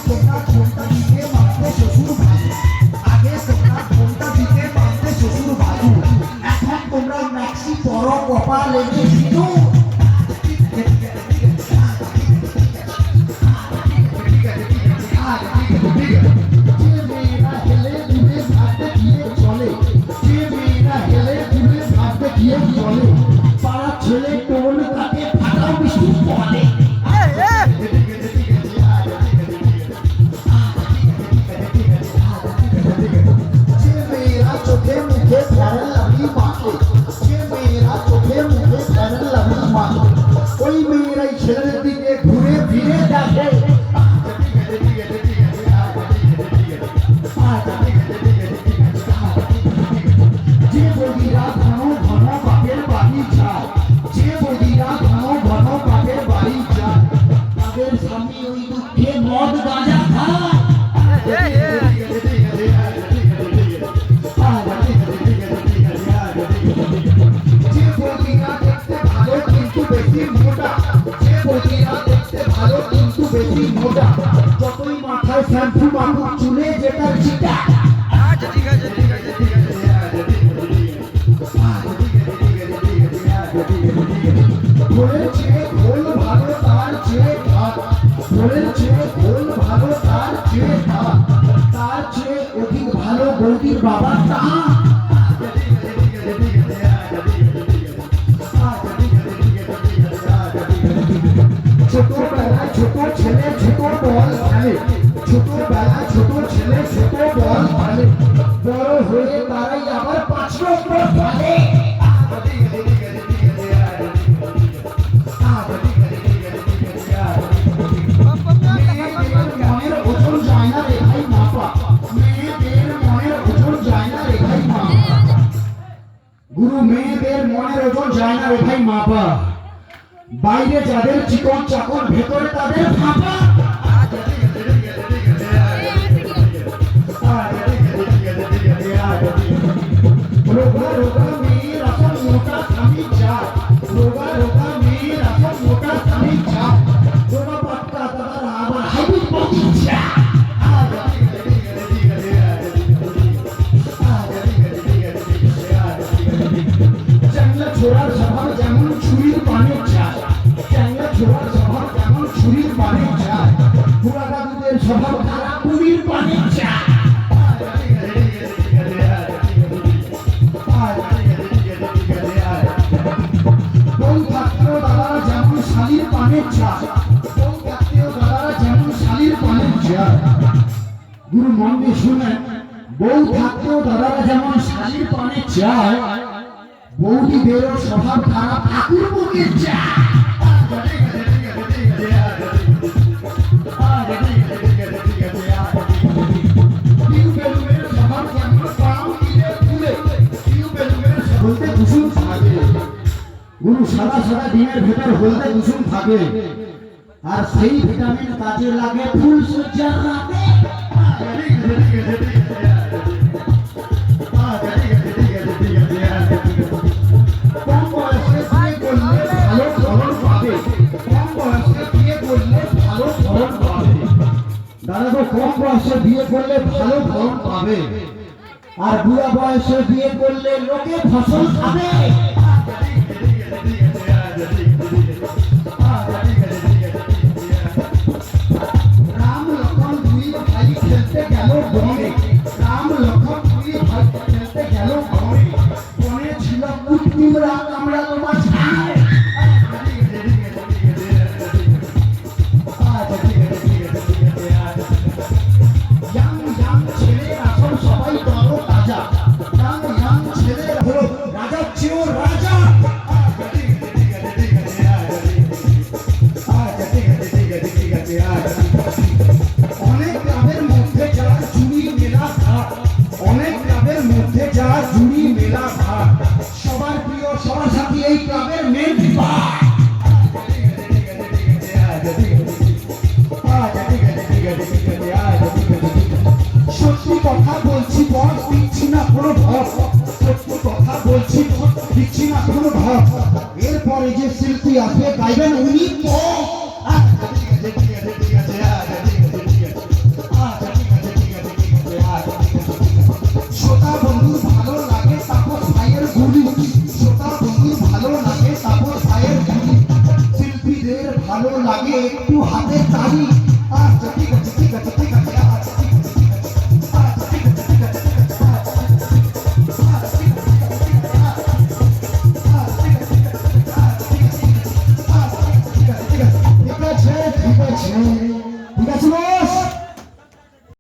তোমরা ঘোমটা দিতে মানতে শ্বশুর ভাজু, আগে তোমরা ঘোমটা দিতে মানতে শ্বশুর ভাজু, এখন তোমরা ম্যাক্সি পরো কপালে ভিজু। ছেলে টোল কাটে ফাটাও বৃষ্টি পড়ে, যে মেয়েরা চোখে মুখে ফেরেন লাভলি মাখে, যে মেয়েরা চোখে মুখে ফেরেন লাভলি মাখে, ওই মেয়েরাই ছেলেদের দিকে ঘুরে ফিরে দেখে। যে বৌদিরা ঘন ঘন বাপের বাড়ি যায়, যে বৌদিরা ঘন ঘন বাপের বাড়ি যায়, তাদের স্বামী ওই দুঃখে মদ গাঁজা খায়। যে বৌদিরা দেখতে ভালো কিন্তু বেশি মোটা, যে বৌদিরা দেখতে ভালো কিন্তু বেশি মোটা, যতই মাথায় শ্যাম্পু মাখুক চুলে যেটা চিটা। ঘোলের চেয়ে ঘোল ভালো তার চেয়ে ভাত, ঘোলের চেয়ে ঘোল ভালো তার চেয়ে ভাত, তার চেয়ে অধিক ভালো বৌদির বাবা তা। ছোটবেলায় ছোট ছেলে ছোট বল খেলে, ছোটবেলায় ছোট ছেলে ছোট বল খেলে, বড় হয়ে তারাই আবার 5 নম্বর খেলে। মনের ওজন যায় না রে ভাই মাপা, মেয়েদের মনের ওজন যায় না রে ভাই মাপা, গুরু মেয়েদের মনের ওজন যায় না রে ভাই মাপা, বাইরে যাদের চিকন চাকন ভেতরে তাদের ফাঁপা। রোগা রোগা মেয়ের আসল মোটা স্বামী চায়, রোগা রোগা মেয়ের আসল মোটা স্বামী চায়, রোগা পাট্টা তাদের আবার হাইব্রিড বডি চায়। চ্যাংলা ছোড়ার স্বভাব যেমন ছুরির পানে চায়, চ্যাংলা ছোড়ার স্বভাব যেমন ছুরির পানে চায়, বুড়া দাদুদের স্বভাব তারা পুরীর পানে চায়। বউ থাকতেও দাদারা যেমন শালির পানে চায়, বউ থাকতেও দাদারা যেমন শালির পানে চায়। গুরু মন দিয়ে শুনেন, বউ থাকতেও দাদারা যেমন শালির পানে চায়, বৌদিদেরও স্বভাব খারাপ ঠাকুর মুখে চায়। গুরু সাদা সাদা ডিমের ভেতর হলদে কুসুম থাকে, আর সেই ভিটামিন কাজে লাগে ফুল সজ্জার রাতে। কম বয়সে বিয়ে করলে ভালো ফলন পাবে, কম বয়সে বিয়ে করলে ভালো ফলন পাবে, দাদা তো কম বয়সে বিয়ে করলে ভালো ফলন পাবে, আর বুড়া বয়সে বিয়ে করলে লোকে ফসল খাবে। রাম লক্ষণ দুই ভাই খেলতে গেল বনে, রাম লক্ষণ দুই ভাই খেলতে গেল বনে, বনে ছিল কুটকুমরা কামড়ালো মাঝখানে। ইয়াং ইয়াং ছেলে এখন সবাই বড় রাজা, ইয়াং ইয়াং ছেলে হলো রাজার চেয়েও রাজা। ভালো লাগে একটু হাতে তালি